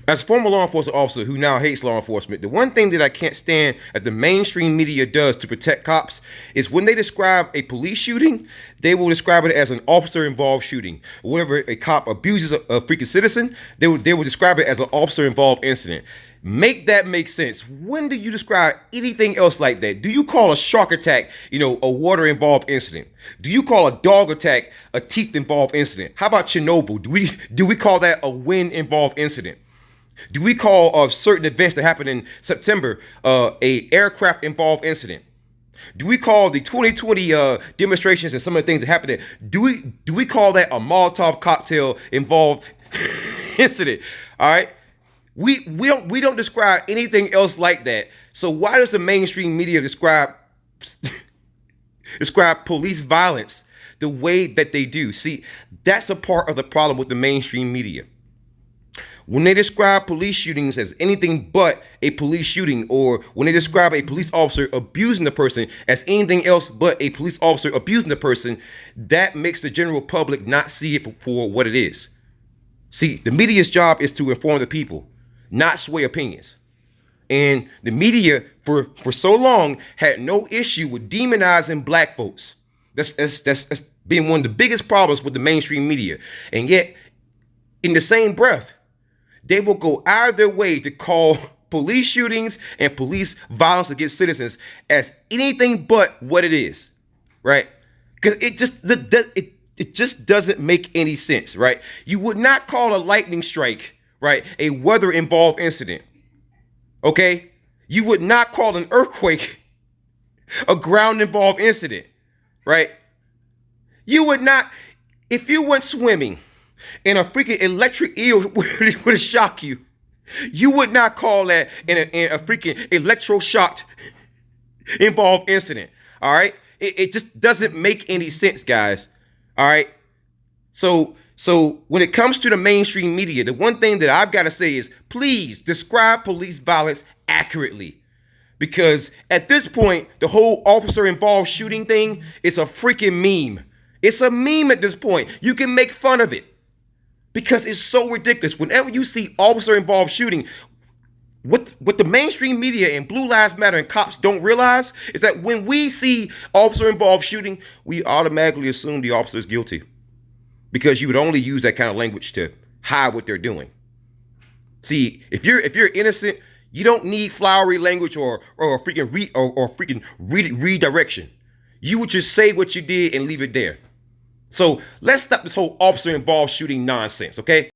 As a former law enforcement officer who now hates law enforcement, the one thing that I can't stand that the mainstream media does to protect cops is when they describe a police shooting, they will describe it as an officer-involved shooting. Whenever a cop abuses a freaking citizen, they will describe it as an officer-involved incident. Make that make sense. When do you describe anything else like that? Do you call a shark attack, a water-involved incident? Do you call a dog attack a teeth-involved incident? How about Chernobyl? Do we call that a wind-involved incident? Do we call certain events that happened in September a aircraft involved incident? Do we call the 2020 demonstrations and some of the things that happened there? Do we call that a Molotov cocktail involved incident? All right. We don't describe anything else like that. So why does the mainstream media describe police violence the way that they do? See, that's a part of the problem with the mainstream media. When they describe police shootings as anything but a police shooting, or when they describe a police officer abusing the person as anything else but a police officer abusing the person, that makes the general public not see it for what it is. See, the media's job is to inform the people, not sway opinions. And the media for so long had no issue with demonizing black folks. That's been one of the biggest problems with the mainstream media. And yet, in the same breath, they will go out of their way to call police shootings and police violence against citizens as anything but what it is, right? Because it just doesn't make any sense, right? You would not call a lightning strike, right, a weather-involved incident, okay? You would not call an earthquake a ground-involved incident, right? You would not, if you went swimming and a freaking electric eel would shock you, you would not call that in a freaking electroshock involved incident. All right, it just doesn't make any sense, guys. All right, so when it comes to the mainstream media, the one thing that I've got to say is, please describe police violence accurately, because at this point, the whole officer involved shooting thing is a freaking meme. It's a meme at this point. You can make fun of it, because it's so ridiculous. Whenever you see officer-involved shooting, what the mainstream media and Blue Lives Matter and cops don't realize is that when we see officer-involved shooting, we automatically assume the officer is guilty, because you would only use that kind of language to hide what they're doing. See, if you're innocent, you don't need flowery language or freaking redirection. You would just say what you did and leave it there. So let's stop this whole officer-involved shooting nonsense, okay?